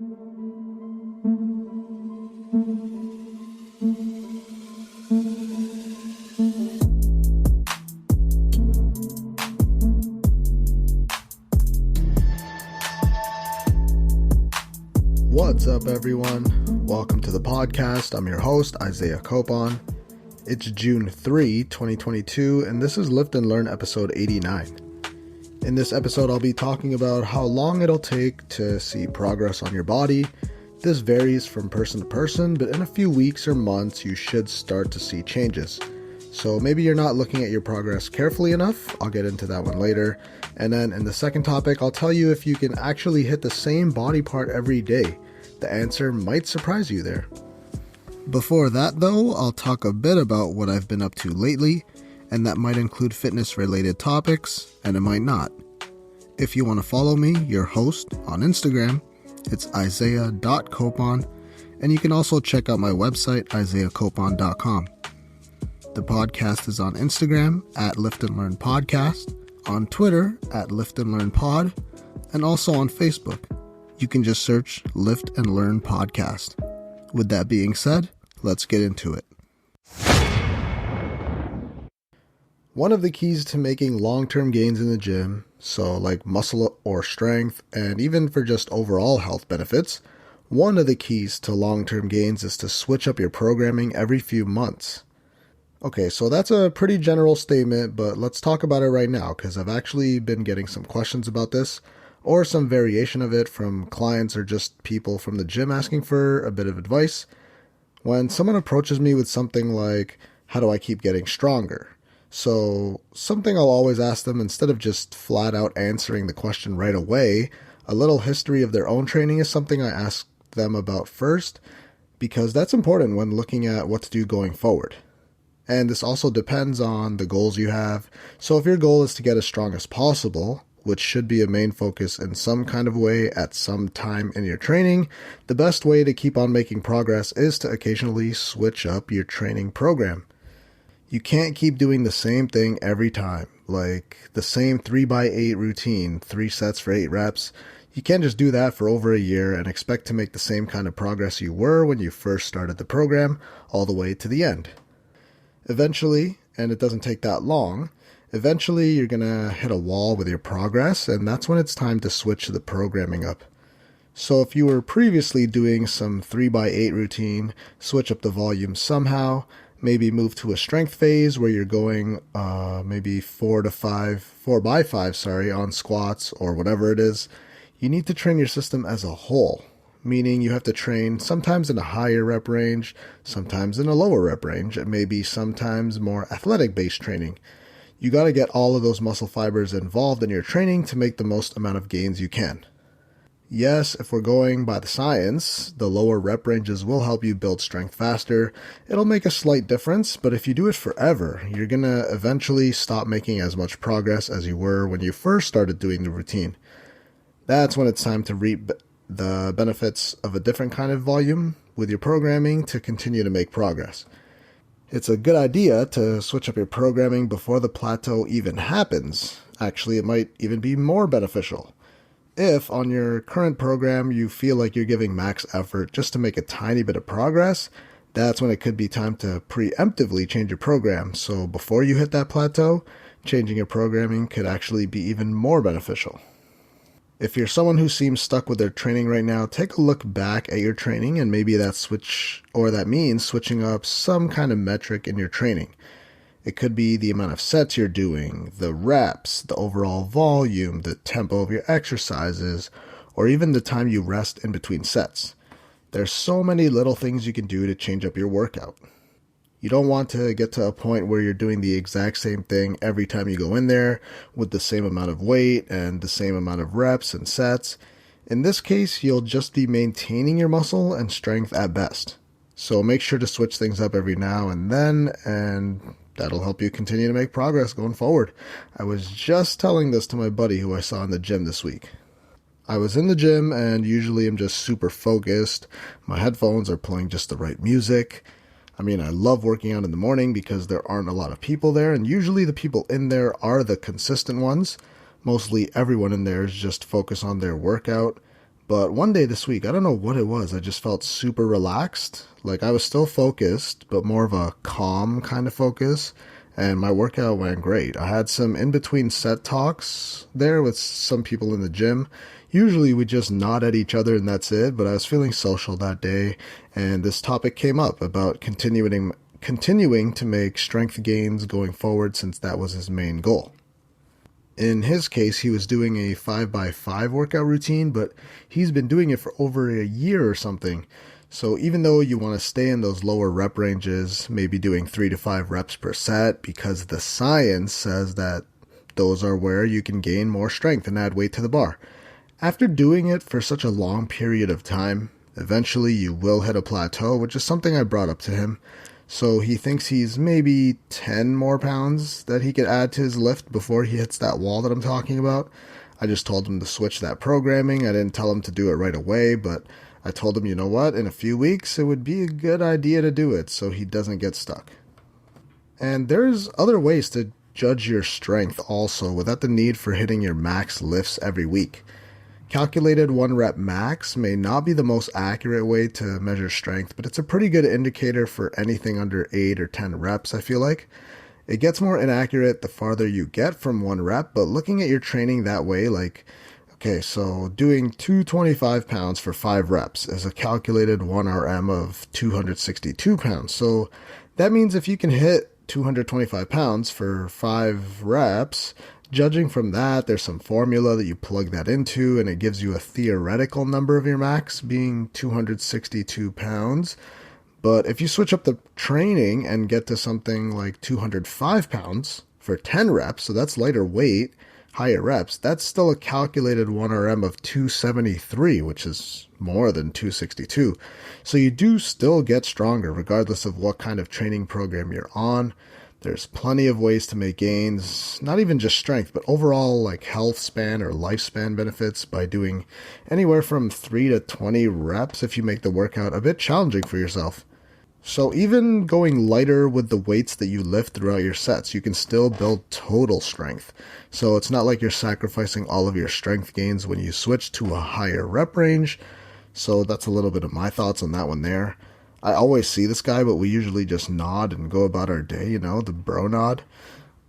What's up, everyone? Welcome to the podcast. I'm your host, Isaiah Copon. It's June 3, 2022, and this is Lift and Learn episode 89. In this episode, I'll be talking about how long it'll take to see progress on your body. This varies from person to person, but in a few weeks or months, you should start to see changes. So maybe you're not looking at your progress carefully enough. I'll get into that one later. And then in the second topic, I'll tell you if you can actually hit the same body part every day. The answer might surprise you there. Before that though, I'll talk a bit about what I've been up to lately, and that might include fitness-related topics, and it might not. If you want to follow me, your host, on Instagram, it's isaiah.copon, and you can also check out my website, isaiahcopon.com. The podcast is on Instagram at Lift and Learn Podcast, on Twitter at Lift and Learn Pod, and also on Facebook. You can just search Lift and Learn Podcast. With that being said, let's get into it. One of the keys to making long-term gains in the gym, so like muscle or strength, and even for just overall health benefits, one of the keys to long-term gains is to switch up your programming every few months. Okay, so that's a pretty general statement, but let's talk about it right now, because I've actually been getting some questions about this, or some variation of it from clients or just people from the gym asking for a bit of advice. When someone approaches me with something like, how do I keep getting stronger? So something I'll always ask them, instead of just flat out answering the question right away, a little history of their own training is something I ask them about first, because that's important when looking at what to do going forward. And this also depends on the goals you have. So if your goal is to get as strong as possible, which should be a main focus in some kind of way at some time in your training, the best way to keep on making progress is to occasionally switch up your training program. You can't keep doing the same thing every time, like the same 3x8 routine, 3 sets for 8 reps. You can't just do that for over a year and expect to make the same kind of progress you were when you first started the program all the way to the end. Eventually, and it doesn't take that long, eventually you're going to hit a wall with your progress, and that's when it's time to switch the programming up. So if you were previously doing some 3x8 routine, switch up the volume somehow, maybe move to a strength phase where you're going maybe 4x5 on squats or whatever it is. You need to train your system as a whole, meaning you have to train sometimes in a higher rep range, sometimes in a lower rep range, and maybe sometimes more athletic-based training. You got to get all of those muscle fibers involved in your training to make the most amount of gains you can. Yes, if we're going by the science, the lower rep ranges will help you build strength faster. It'll make a slight difference, but if you do it forever, you're going to eventually stop making as much progress as you were when you first started doing the routine. That's when it's time to reap the benefits of a different kind of volume with your programming to continue to make progress. It's a good idea to switch up your programming before the plateau even happens. Actually, it might even be more beneficial. If on your current program you feel like you're giving max effort just to make a tiny bit of progress, that's when it could be time to preemptively change your program. So before you hit that plateau, changing your programming could actually be even more beneficial. If you're someone who seems stuck with their training right now, take a look back at your training, and maybe that means switching up some kind of metric in your training. It could be the amount of sets you're doing, the reps, the overall volume, the tempo of your exercises, or even the time you rest in between sets. There's so many little things you can do to change up your workout. You don't want to get to a point where you're doing the exact same thing every time you go in there with the same amount of weight and the same amount of reps and sets. In this case, you'll just be maintaining your muscle and strength at best. So make sure to switch things up every now and then, and that'll help you continue to make progress going forward. I was just telling this to my buddy who I saw in the gym this week. I was in the gym, and usually I'm just super focused. My headphones are playing just the right music. I love working out in the morning because there aren't a lot of people there, and usually the people in there are the consistent ones. Mostly everyone in there is just focused on their workout, But one day this week, I don't know what it was, I just felt super relaxed. Like I was still focused, but more of a calm kind of focus. And my workout went great. I had some in between set talks there with some people in the gym. Usually we just nod at each other and that's it, but I was feeling social that day, and this topic came up about continuing to make strength gains going forward, since that was his main goal. In his case, he was doing a 5x5 workout routine, but he's been doing it for over a year or something. So even though you want to stay in those lower rep ranges, maybe doing 3 to 5 reps per set, because the science says that those are where you can gain more strength and add weight to the bar. After doing it for such a long period of time, eventually you will hit a plateau, which is something I brought up to him. So he thinks he's maybe 10 more pounds that he could add to his lift before he hits that wall that I'm talking about. I just told him to switch that programming. I didn't tell him to do it right away, but I told him, you know what, in a few weeks it would be a good idea to do it so he doesn't get stuck. And there's other ways to judge your strength also without the need for hitting your max lifts every week. Calculated 1 rep max may not be the most accurate way to measure strength, but it's a pretty good indicator for anything under 8 or 10 reps, I feel like. It gets more inaccurate the farther you get from 1 rep, but looking at your training that way, like, okay, so doing 225 pounds for 5 reps is a calculated 1 RM of 262 pounds. So that means if you can hit 225 pounds for 5 reps, judging from that, there's some formula that you plug that into, and it gives you a theoretical number of your max being 262 pounds. But if you switch up the training and get to something like 205 pounds for 10 reps, so that's lighter weight, higher reps, that's still a calculated 1 RM of 273, which is more than 262. So you do still get stronger regardless of what kind of training program you're on. There's plenty of ways to make gains, not even just strength, but overall like health span or lifespan benefits by doing anywhere from 3 to 20 reps if you make the workout a bit challenging for yourself. So even going lighter with the weights that you lift throughout your sets, you can still build total strength. So it's not like you're sacrificing all of your strength gains when you switch to a higher rep range. So that's a little bit of my thoughts on that one there. I always see this guy, but we usually just nod and go about our day, the bro nod.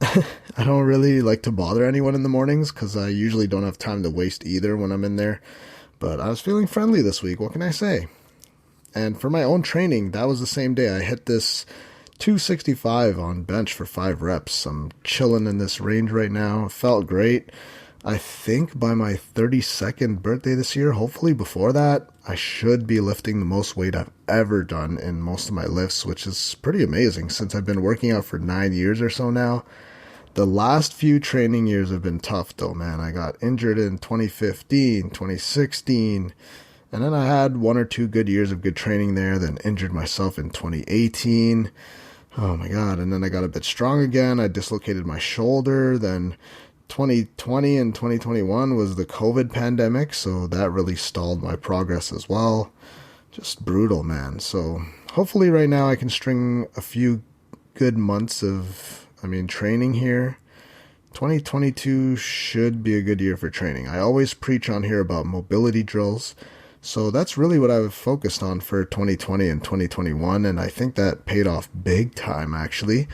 I don't really like to bother anyone in the mornings because I usually don't have time to waste either when I'm in there. But I was feeling friendly this week, what can I say? And for my own training, that was the same day. I hit this 265 on bench for 5 reps. I'm chilling in this range right now. It felt great. I think by my 32nd birthday this year, hopefully before that, I should be lifting the most weight I've ever done in most of my lifts, which is pretty amazing since I've been working out for 9 years or so now. The last few training years have been tough though, man. I got injured in 2015, 2016, and then I had 1 or 2 good years of good training there, then injured myself in 2018. Oh my God. And then I got a bit strong again. I dislocated my shoulder. Then 2020 and 2021 was the COVID pandemic, so that really stalled my progress as well. Just brutal, man. So hopefully right now I can string a few good months of, training here. 2022 should be a good year for training. I always preach on here about mobility drills. So that's really what I've focused on for 2020 and 2021, and I think that paid off big time, actually.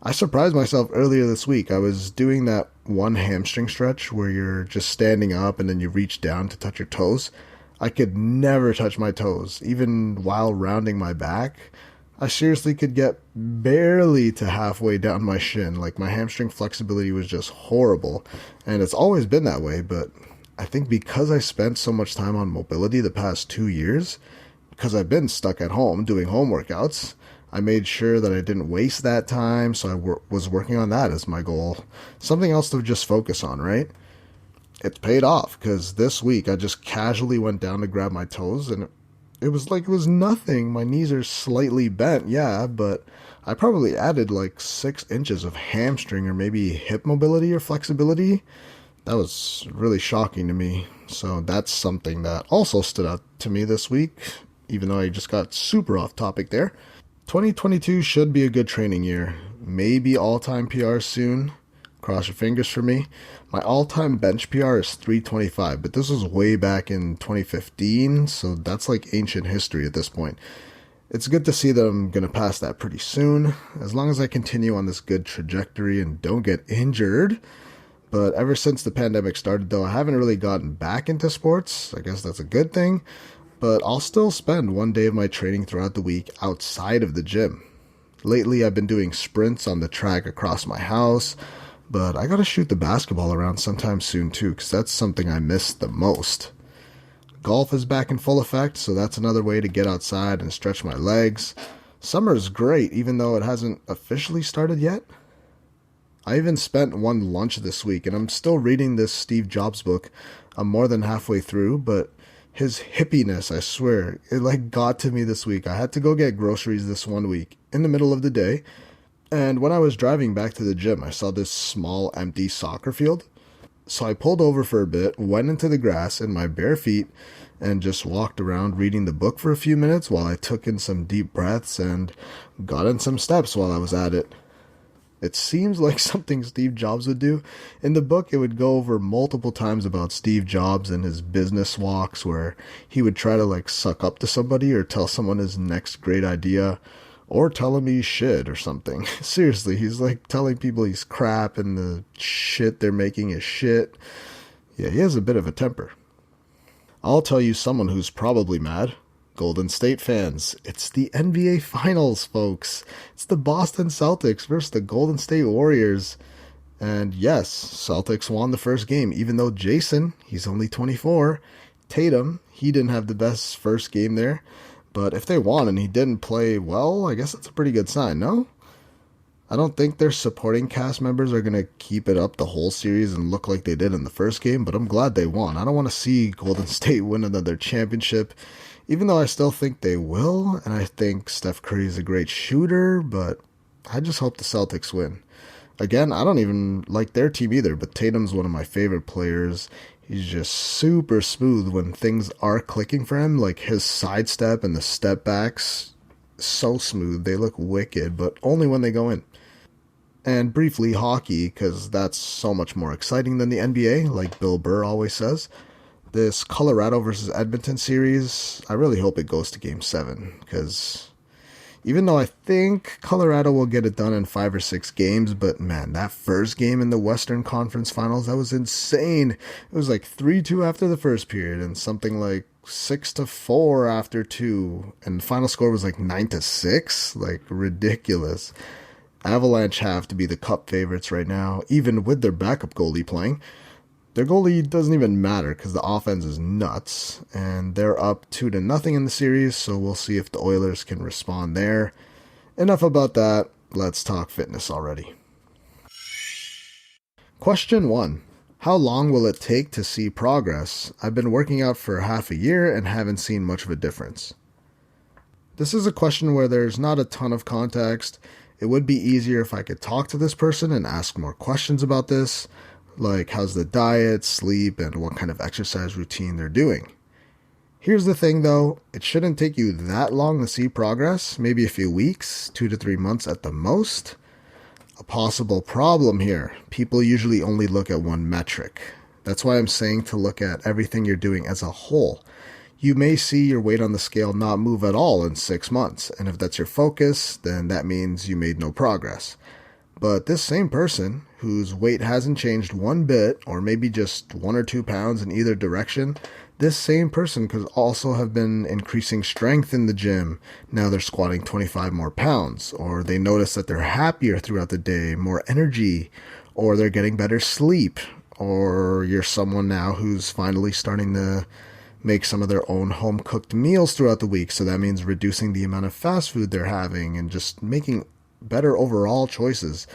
I surprised myself earlier this week. I was doing that one hamstring stretch where you're just standing up and then you reach down to touch your toes. I could never touch my toes, even while rounding my back. I seriously could get barely to halfway down my shin. Like my hamstring flexibility was just horrible, and it's always been that way, but I think because I spent so much time on mobility the past 2 years, because I've been stuck at home doing home workouts, I made sure that I didn't waste that time, so I was working on that as my goal. Something else to just focus on, right? It's paid off, because this week I just casually went down to grab my toes, and it was like it was nothing. My knees are slightly bent, yeah, but I probably added like 6 inches of hamstring or maybe hip mobility or flexibility. That was really shocking to me. So that's something that also stood out to me this week, even though I just got super off topic there. 2022 should be a good training year. Maybe all-time PR soon. Cross your fingers for me. My all-time bench PR is 325, but this was way back in 2015, so that's like ancient history at this point. It's good to see that I'm going to pass that pretty soon, as long as I continue on this good trajectory and don't get injured. But ever since the pandemic started, though, I haven't really gotten back into sports. I guess that's a good thing. But I'll still spend one day of my training throughout the week outside of the gym. Lately, I've been doing sprints on the track across my house, but I gotta shoot the basketball around sometime soon too, because that's something I miss the most. Golf is back in full effect, so that's another way to get outside and stretch my legs. Summer's great, even though it hasn't officially started yet. I even spent one lunch this week, and I'm still reading this Steve Jobs book. I'm more than halfway through, but his hippiness, I swear, it like got to me this week. I had to go get groceries this one week in the middle of the day, and when I was driving back to the gym, I saw this small empty soccer field. So I pulled over for a bit, went into the grass in my bare feet, and just walked around reading the book for a few minutes while I took in some deep breaths and got in some steps while I was at it. It seems like something Steve Jobs would do. In the book, it would go over multiple times about Steve Jobs and his business walks where he would try to like suck up to somebody or tell someone his next great idea or tell him he's shit or something. Seriously, he's like telling people he's crap and the shit they're making is shit. Yeah, he has a bit of a temper. I'll tell you someone who's probably mad. Golden State fans. It's the NBA Finals, folks. It's the Boston Celtics versus the Golden State Warriors. And yes, Celtics won the first game, even though Jason, he's only 24. Tatum, he didn't have the best first game there. But if they won and he didn't play well, I guess that's a pretty good sign, no? I don't think their supporting cast members are going to keep it up the whole series and look like they did in the first game, but I'm glad they won. I don't want to see Golden State win another championship, even though I still think they will, and I think Steph Curry is a great shooter, but I just hope the Celtics win. Again, I don't even like their team either, but Tatum's one of my favorite players. He's just super smooth when things are clicking for him, like his sidestep and the step backs, so smooth. They look wicked, but only when they go in. And briefly, hockey, because that's so much more exciting than the NBA, like Bill Burr always says. This Colorado versus Edmonton series, I really hope it goes to Game 7, because even though I think Colorado will get it done in 5 or 6 games, but man, that first game in the Western Conference Finals, that was insane. It was like 3-2 after the first period and something like 6-4 after 2, and the final score was like 9-6, like ridiculous. Avalanche have to be the cup favorites right now, even with their backup goalie playing. Their goalie doesn't even matter because the offense is nuts, and they're up 2-0 in the series, so we'll see if the Oilers can respond there. Enough about that, let's talk fitness already. Question 1. How long will it take to see progress? I've been working out for half a year and haven't seen much of a difference. This is a question where there's not a ton of context. It would be easier if I could talk to this person and ask more questions about this, like how's the diet, sleep, and what kind of exercise routine they're doing. Here's the thing though, it shouldn't take you that long to see progress, maybe a few weeks, 2 to 3 months at the most. A possible problem here, people usually only look at one metric. That's why I'm saying to look at everything you're doing as a whole. You may see your weight on the scale not move at all in 6 months, and if that's your focus, then that means you made no progress. But this same person, whose weight hasn't changed one bit, or maybe just 1 or 2 pounds in either direction, this same person could also have been increasing strength in the gym. Now they're squatting 25 more pounds, or they notice that they're happier throughout the day, more energy, or they're getting better sleep, or you're someone now who's finally starting to make some of their own home-cooked meals throughout the week, so that means reducing the amount of fast food they're having and just making better overall choices.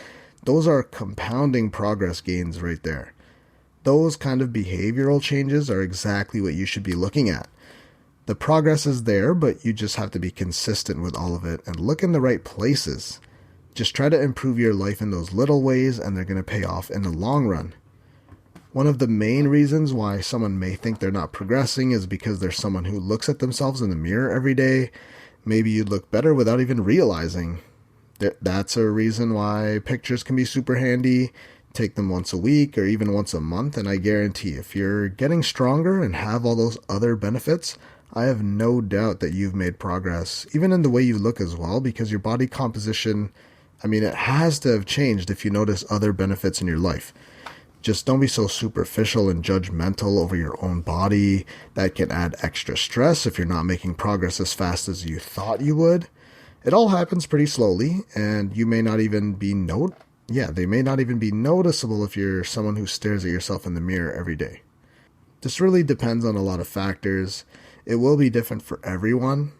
Those are compounding progress gains right there. Those kind of behavioral changes are exactly what you should be looking at. The progress is there, but you just have to be consistent with all of it and look in the right places. Just try to improve your life in those little ways, and they're going to pay off in the long run. One of the main reasons why someone may think they're not progressing is because they're someone who looks at themselves in the mirror every day. Maybe you look better without even realizing. That's a reason why pictures can be super handy. take them once a week or even once a month, and I guarantee if you're getting stronger and have all those other benefits, I have no doubt that you've made progress, even in the way you look as well, because your body composition, it has to have changed if you notice other benefits in your life. Just don't be so superficial and judgmental over your own body. That can add extra stress if you're not making progress as fast as you thought you would. It all happens pretty slowly, and you may not even be they may not even be noticeable if you're someone who stares at yourself in the mirror every day. This really depends on a lot of factors. It will be different for everyone.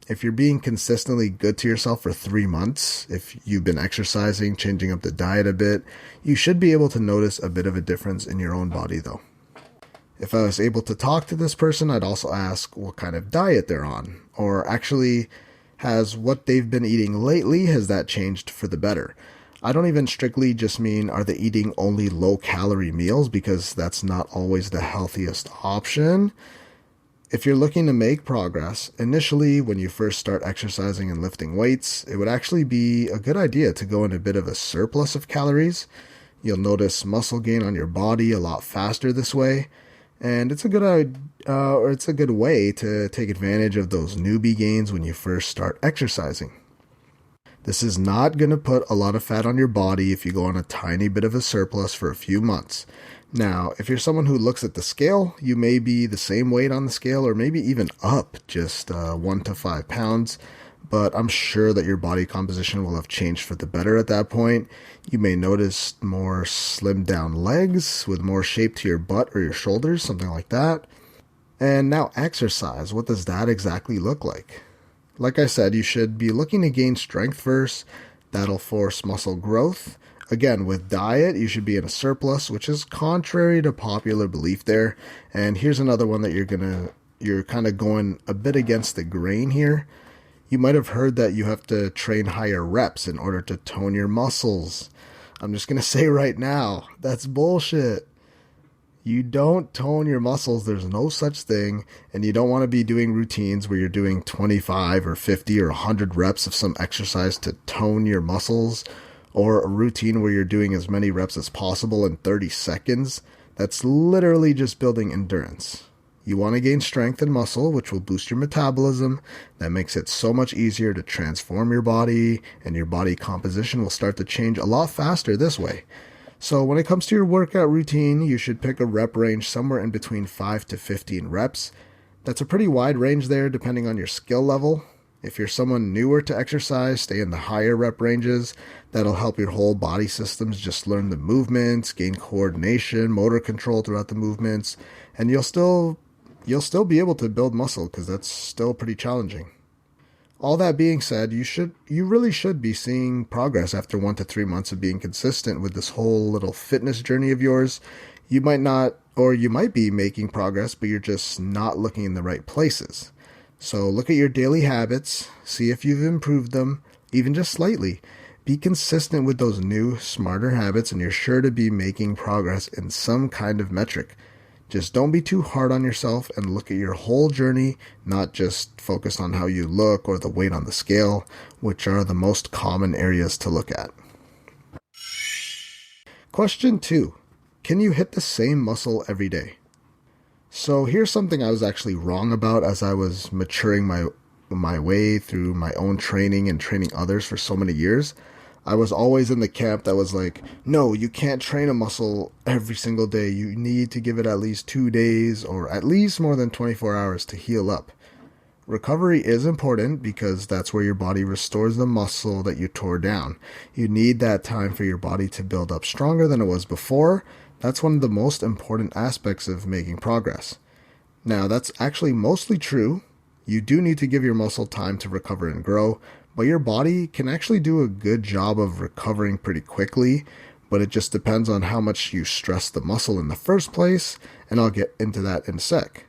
If you're being consistently good to yourself for 3 months, if you've been exercising, changing up the diet a bit, you should be able to notice a bit of a difference in your own body though. If I was able to talk to this person, I'd also ask what kind of diet they're on, or actually, has what they've been eating lately, has that changed for the better? I don't even strictly just mean are they eating only low-calorie meals, because that's not always the healthiest option. If you're looking to make progress, initially when you first start exercising and lifting weights, it would actually be a good idea to go in a bit of a surplus of calories. You'll notice muscle gain on your body a lot faster this way, and it's a good way to take advantage of those newbie gains when you first start exercising. This is not going to put a lot of fat on your body if you go on a tiny bit of a surplus for a few months. Now, if you're someone who looks at the scale, you may be the same weight on the scale or maybe even up just 1 to 5 pounds, but I'm sure that your body composition will have changed for the better at that point. You may notice more slimmed down legs with more shape to your butt or your shoulders, something like that. And now exercise, what does that exactly look like? Like I said, you should be looking to gain strength first. That'll force muscle growth. Again, with diet, you should be in a surplus, which is contrary to popular belief there. And here's another one that you're kind of going a bit against the grain here. You might have heard that you have to train higher reps in order to tone your muscles. I'm just going to say right now, that's bullshit. You don't tone your muscles. There's no such thing. And you don't want to be doing routines where you're doing 25 or 50 or 100 reps of some exercise to tone your muscles, or a routine where you're doing as many reps as possible in 30 seconds. That's literally just building endurance. You want to gain strength and muscle, which will boost your metabolism. That makes it so much easier to transform your body, and your body composition will start to change a lot faster this way. So when it comes to your workout routine, you should pick a rep range somewhere in between 5 to 15 reps. That's a pretty wide range there depending on your skill level. If you're someone newer to exercise, stay in the higher rep ranges. That'll help your whole body systems just learn the movements, gain coordination, motor control throughout the movements, and you'll still be able to build muscle because that's still pretty challenging. All that being said, you really should be seeing progress after 1 to 3 months of being consistent with this whole little fitness journey of yours. You might not, or you might be making progress, but you're just not looking in the right places. So look at your daily habits, see if you've improved them, even just slightly. Be consistent with those new, smarter habits, and you're sure to be making progress in some kind of metric. Just don't be too hard on yourself and look at your whole journey, not just focus on how you look or the weight on the scale, which are the most common areas to look at. Question 2. Can you hit the same muscle every day? So here's something I was actually wrong about as I was maturing my way through my own training and training others for so many years. I was always in the camp that was like, no, you can't train a muscle every single day. You need to give it at least 2 days or at least more than 24 hours to heal up. Recovery is important because that's where your body restores the muscle that you tore down. You need that time for your body to build up stronger than it was before. That's one of the most important aspects of making progress. Now, that's actually mostly true. You do need to give your muscle time to recover and grow, but your body can actually do a good job of recovering pretty quickly, but it just depends on how much you stress the muscle in the first place, and I'll get into that in a sec.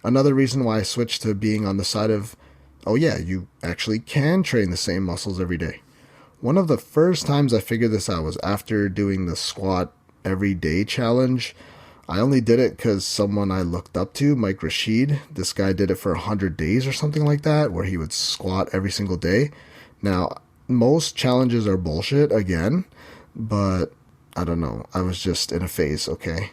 Another reason why I switched to being on the side of, oh yeah, you actually can train the same muscles every day. One of the first times I figured this out was after doing the squat everyday challenge. I only did it because someone I looked up to, Mike Rashid, this guy did it for 100 days or something like that, where he would squat every single day. Now, most challenges are bullshit, again, but I don't know. I was just in a phase, okay?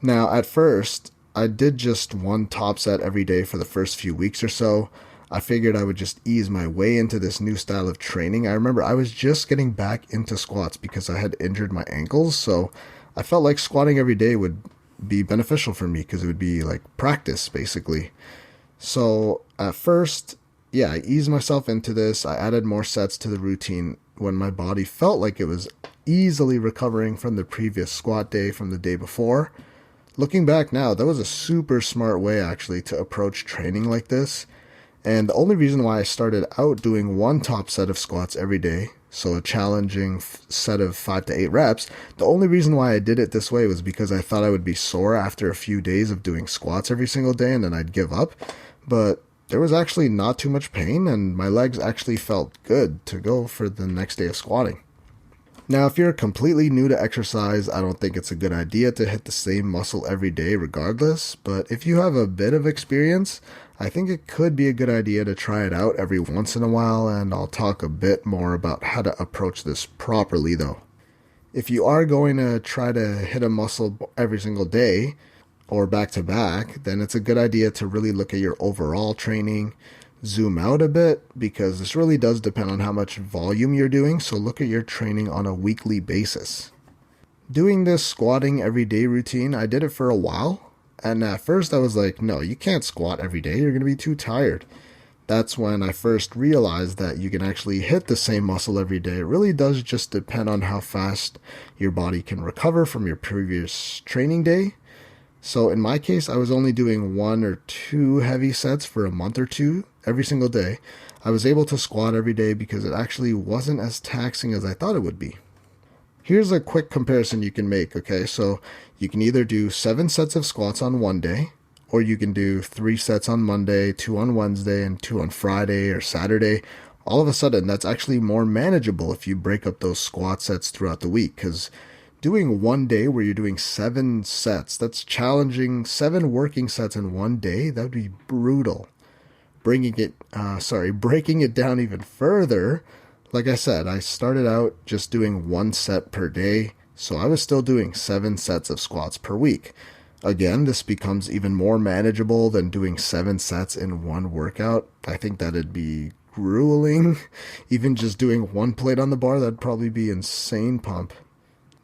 Now, at first, I did just one top set every day for the first few weeks or so. I figured I would just ease my way into this new style of training. I remember I was just getting back into squats because I had injured my ankles, so I felt like squatting every day would be beneficial for me because it would be like practice, basically. So at first, yeah, I eased myself into this. I added more sets to the routine when my body felt like it was easily recovering from the previous squat day from the day before. Looking back now, that was a super smart way actually to approach training like this. And the only reason why I started out doing one top set of squats every day, so a challenging set of 5 to 8 reps, the only reason why I did it this way was because I thought I would be sore after a few days of doing squats every single day and then I'd give up. But there was actually not too much pain and my legs actually felt good to go for the next day of squatting. Now, if you're completely new to exercise, I don't think it's a good idea to hit the same muscle every day regardless, but if you have a bit of experience, I think it could be a good idea to try it out every once in a while, and I'll talk a bit more about how to approach this properly though. If you are going to try to hit a muscle every single day, or back to back, then it's a good idea to really look at your overall training, zoom out a bit, because this really does depend on how much volume you're doing, so look at your training on a weekly basis. Doing this squatting every day routine, I did it for a while, and at first I was like, no, you can't squat every day, you're going to be too tired. That's when I first realized that you can actually hit the same muscle every day. It really does just depend on how fast your body can recover from your previous training day. So in my case, I was only doing 1 or 2 heavy sets for a month or two every single day. I was able to squat every day because it actually wasn't as taxing as I thought it would be. Here's a quick comparison you can make, okay? So you can either do 7 sets of squats on one day, or you can do 3 sets on Monday, 2 on Wednesday, and 2 on Friday or Saturday. All of a sudden, that's actually more manageable if you break up those squat sets throughout the week, because doing one day where you're doing 7 sets, that's challenging. 7 working sets in one day, that would be brutal. Breaking it down even further, like I said, I started out just doing 1 set per day, so I was still doing 7 sets of squats per week. Again, this becomes even more manageable than doing 7 sets in one workout. I think that'd be grueling. Even just doing 1 plate on the bar, that'd probably be insane pump.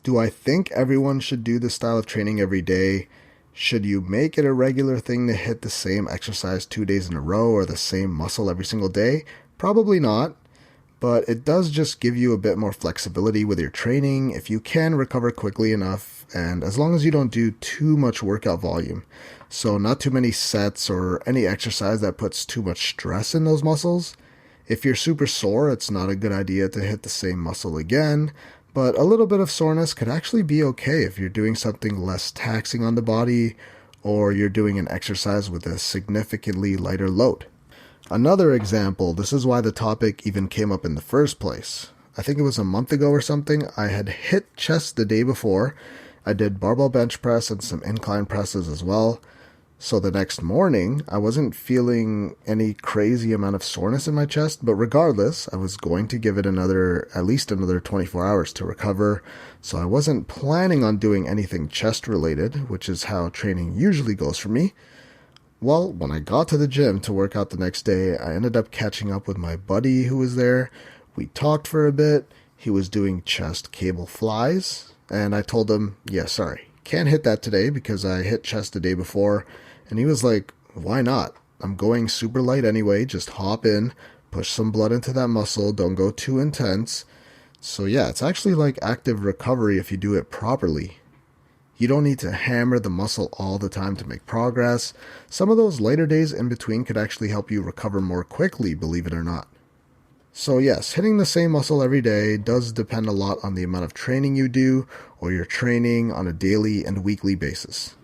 Do I think everyone should do this style of training every day? Should you make it a regular thing to hit the same exercise 2 days in a row or the same muscle every single day? Probably not, but it does just give you a bit more flexibility with your training if you can recover quickly enough, and as long as you don't do too much workout volume. So not too many sets or any exercise that puts too much stress in those muscles. If you're super sore, it's not a good idea to hit the same muscle again. But a little bit of soreness could actually be okay if you're doing something less taxing on the body or you're doing an exercise with a significantly lighter load. Another example, this is why the topic even came up in the first place. I think it was a month ago or something, I had hit chest the day before. I did barbell bench press and some incline presses as well. So the next morning, I wasn't feeling any crazy amount of soreness in my chest, but regardless, I was going to give it at least another 24 hours to recover. So I wasn't planning on doing anything chest related, which is how training usually goes for me. Well, when I got to the gym to work out the next day, I ended up catching up with my buddy who was there. We talked for a bit. He was doing chest cable flies, and I told him, yeah, sorry, can't hit that today because I hit chest the day before. And he was like, why not? I'm going super light anyway, just hop in, push some blood into that muscle, don't go too intense. So yeah, it's actually like active recovery if you do it properly. You don't need to hammer the muscle all the time to make progress. Some of those later days in between could actually help you recover more quickly, believe it or not. So yes, hitting the same muscle every day does depend a lot on the amount of training you do or your training on a daily and weekly basis.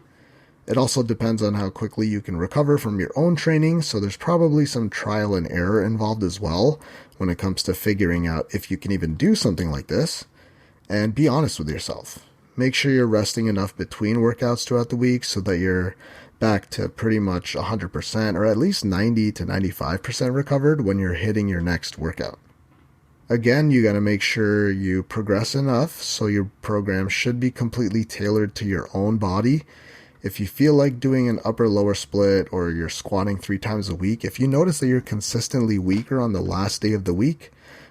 It also depends on how quickly you can recover from your own training, so there's probably some trial and error involved as well when it comes to figuring out if you can even do something like this. And be honest with yourself. Make sure you're resting enough between workouts throughout the week so that you're back to pretty much 100% or at least 90 to 95% recovered when you're hitting your next workout. Again, you got to make sure you progress enough, so your program should be completely tailored to your own body. If you feel like doing an upper-lower split or you're squatting 3 times a week, if you notice that you're consistently weaker on the last day of the week,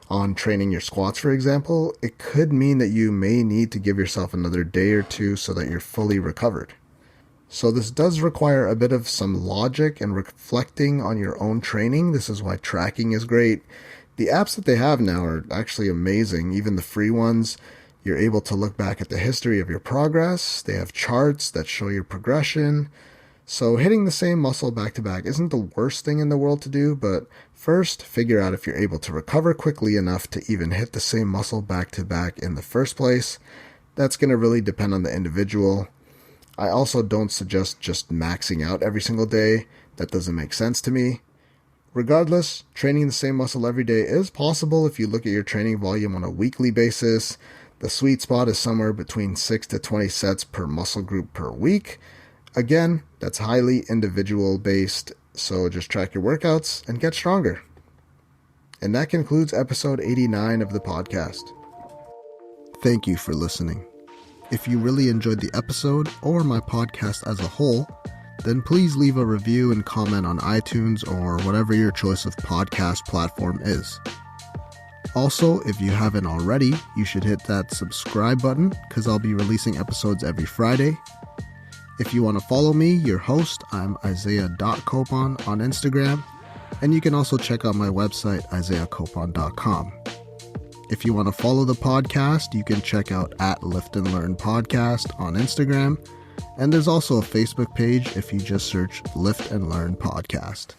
on training your squats, for example, it could mean that you may need to give yourself another day or two so that you're fully recovered. So this does require a bit of some logic and reflecting on your own training. This is why tracking is great. The apps that they have now are actually amazing, even the free ones. You're able to look back at the history of your progress. They have charts that show your progression. So hitting the same muscle back to back isn't the worst thing in the world to do, but first figure out if you're able to recover quickly enough to even hit the same muscle back to back in the first place. That's going to really depend on the individual. I also don't suggest just maxing out every single day. That doesn't make sense to me. Regardless, training the same muscle every day is possible if you look at your training volume on a weekly basis. The sweet spot is somewhere between 6 to 20 sets per muscle group per week. Again, that's highly individual based, so just track your workouts and get stronger. And that concludes episode 89 of the podcast. Thank you for listening. If you really enjoyed the episode or my podcast as a whole, then please leave a review and comment on iTunes or whatever your choice of podcast platform is. Also, if you haven't already, you should hit that subscribe button because I'll be releasing episodes every Friday. If you want to follow me, your host, I'm Isaiah.Copon on Instagram, and you can also check out my website, isaiahcopon.com. If you want to follow the podcast, you can check out @Lift and Learn Podcast on Instagram, and there's also a Facebook page if you just search Lift and Learn Podcast.